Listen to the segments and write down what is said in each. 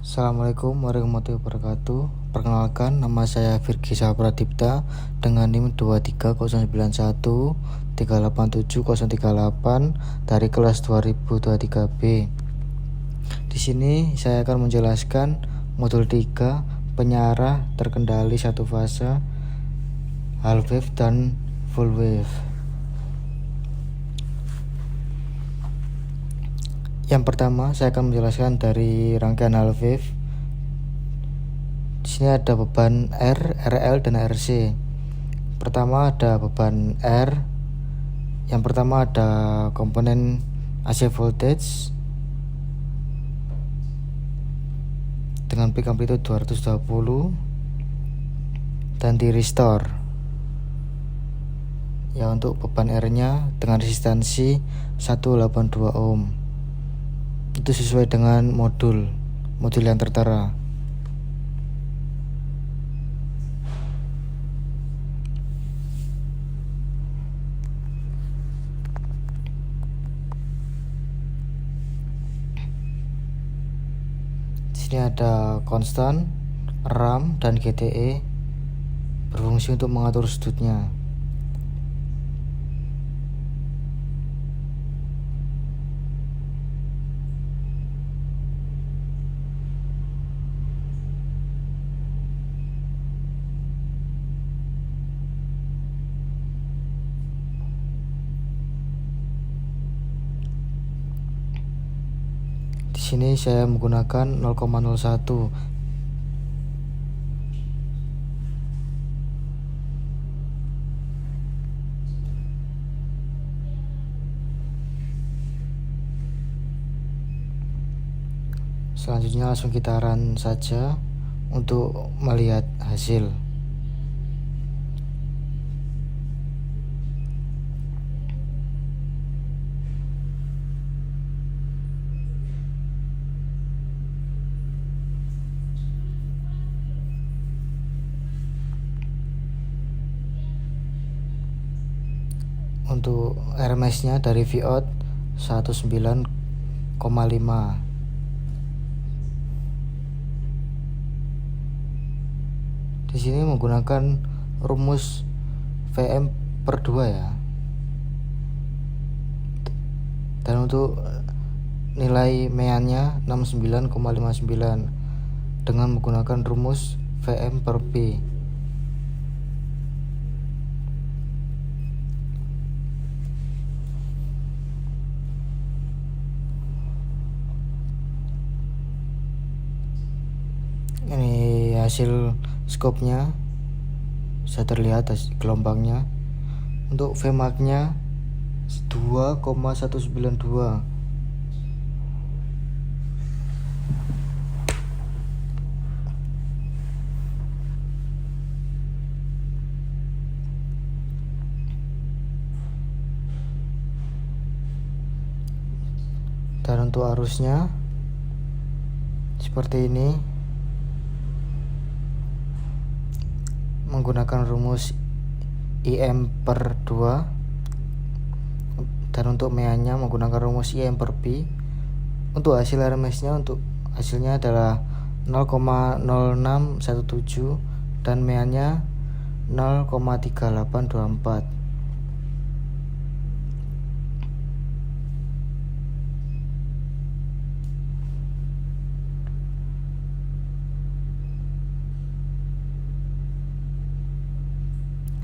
Assalamualaikum warahmatullahi wabarakatuh. Perkenalkan, nama saya Virgi Sapradipta dengan NIM 23091387038 dari kelas 2023B. Di sini saya akan menjelaskan modul 3 penyarah terkendali satu fase, half wave dan full wave. Yang pertama, saya akan menjelaskan dari rangkaian half wave. Di sini ada beban R, RL, dan RC. Pertama ada beban R. Yang pertama ada komponen AC voltage dengan peak amplitude 220 dan di restore. Ya, untuk beban R-nya dengan resistansi 182 ohm. Itu sesuai dengan modul yang tertera. Di sini ada konstan, RAM, dan GTE berfungsi untuk mengatur sudutnya. Di sini saya menggunakan 0,01. Selanjutnya langsung kita run saja untuk melihat hasil. Untuk RMS-nya dari Vout 19,5. Di sini menggunakan rumus VM/2 ya. Dan untuk nilai meannya 69,59 dengan menggunakan rumus VM/P. Ini hasil scope-nya, bisa terlihat gelombangnya. Untuk Vmax-nya 2,192. Dan untuk arusnya seperti ini, menggunakan rumus IM/2, dan untuk meannya menggunakan rumus IM/P. Untuk hasil RMS-nya, untuk hasilnya adalah 0,0617 dan meannya 0,3824.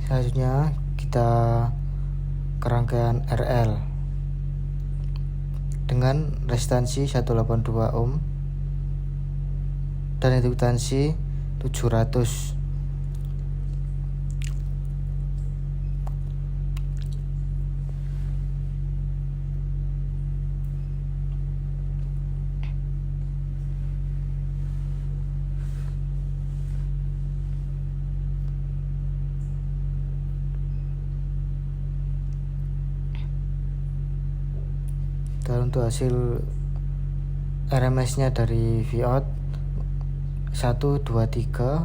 Selanjutnya kita ke rangkaian RL dengan resistansi 182 ohm dan induktansi 700. Dan untuk hasil RMS-nya dari Vout 123,8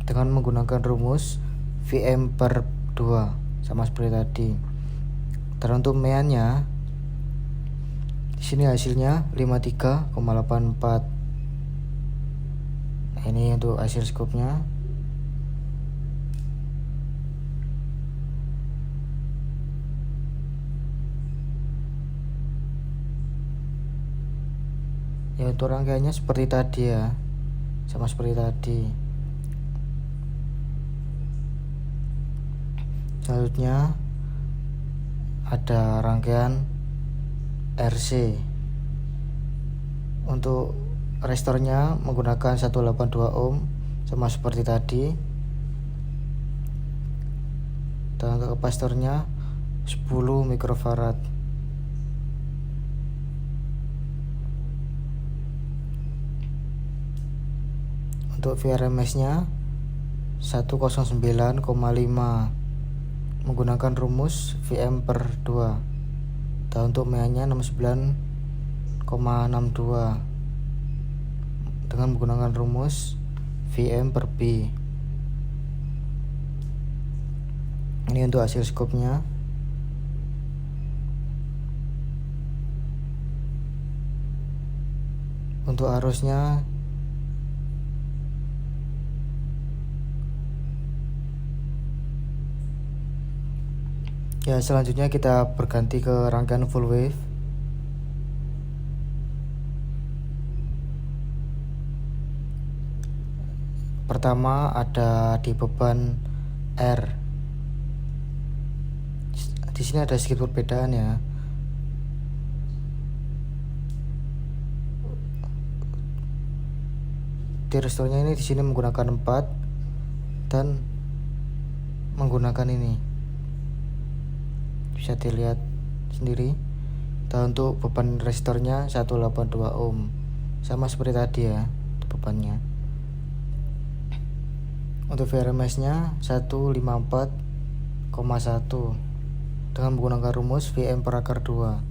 dengan menggunakan rumus VM/2 sama seperti tadi. Dan untuk meannya Di sini hasilnya 53,84. Nah, ini untuk hasil skopnya. Ya, untuk rangkaiannya seperti tadi ya, sama seperti tadi. Selanjutnya ada rangkaian RC. Untuk resistornya menggunakan 182 ohm sama seperti tadi. Dan untuk kapasitornya 10 mikrofarad. Untuk VRMS-nya 109,5 menggunakan rumus Vm per 2. Dan untuk MEA-nya 69,62 dengan menggunakan rumus Vm per B. Ini untuk hasil skopnya. Untuk arusnya ya, selanjutnya kita berganti ke rangkaian full wave. Pertama ada di beban R. Di sini ada sedikit perbedaan ya. Di resistornya ini di sini menggunakan 4 dan menggunakan ini. Bisa dilihat sendiri. Dan untuk beban resistornya 182 ohm. Sama seperti tadi ya, bebannya. Untuk VRMS-nya 154,1 dengan menggunakan rumus Vm per akar 2.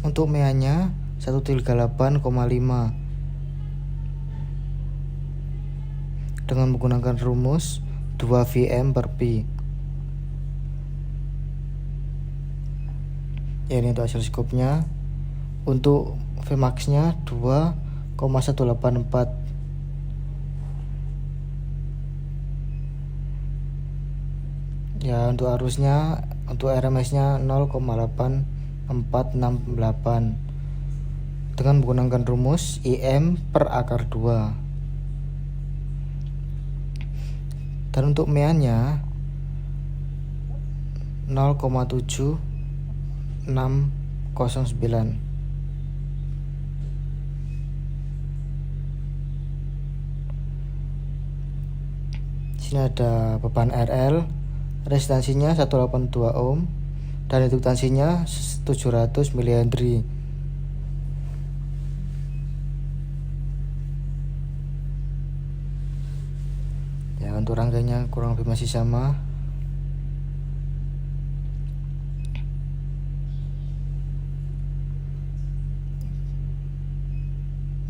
Untuk MEA-nya 138,5 dengan menggunakan rumus 2 Vm per P. Ya, ini untuk hasil skopnya. Untuk Vmax-nya 2,184. Ya, untuk arusnya, untuk RMS-nya 0,8468 dengan menggunakan rumus IM per akar 2. Dan untuk MEA-nya 0,7609. Di sini ada beban RL, resistansinya 182 ohm dan induktansinya 700 mH. Ya, untuk rangkaiannya kurang lebih masih sama.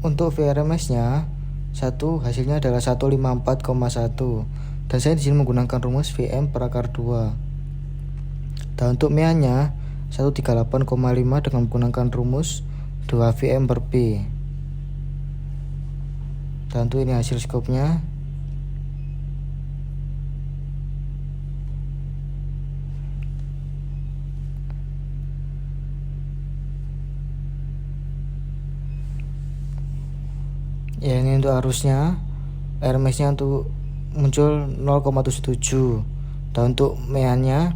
Untuk VRMS-nya hasilnya adalah 154,1 dan saya di sini menggunakan rumus Vm per akar 2. Dan untuk MEA-nya 138,5 dengan menggunakan rumus 2 Vm per P. Dan untuk ini hasil skopnya. Ya, ini untuk arusnya, RMS-nya untuk muncul 0,77 dan untuk MEA-nya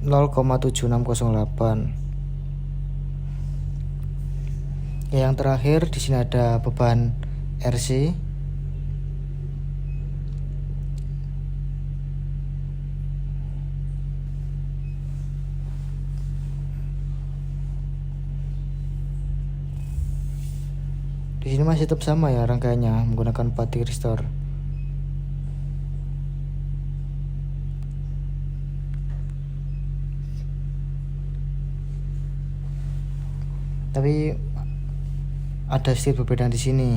0,7608. Ya, yang terakhir di sini ada beban RC. Di sini masih tetap sama ya rangkaiannya menggunakan 4 resistor. Tapi ada sedikit perbedaan di sini.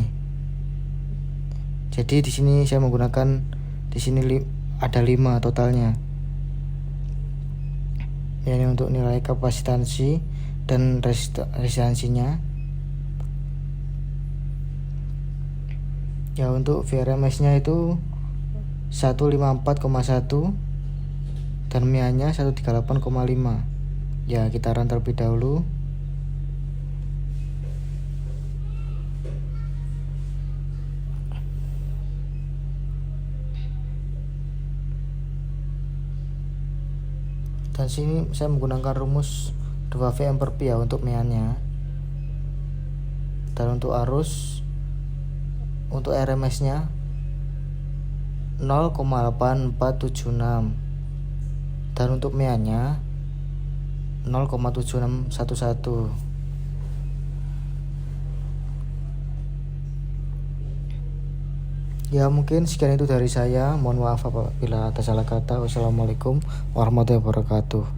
Jadi di sini saya menggunakan ada 5 totalnya. Ini untuk nilai kapasitansi dan resistansinya. Ya, untuk VRMS nya itu 154,1 dan MIA nya 138,5. Ya, kita run terlebih dahulu. Dan sini saya menggunakan rumus 2V/Pi ya untuk MIA nya. Dan untuk arus, untuk RMS nya 0,8476 dan untuk MIA nya 0,7611. Ya, mungkin sekian itu dari saya. Mohon maaf apabila ada salah kata. Wassalamualaikum warahmatullahi wabarakatuh.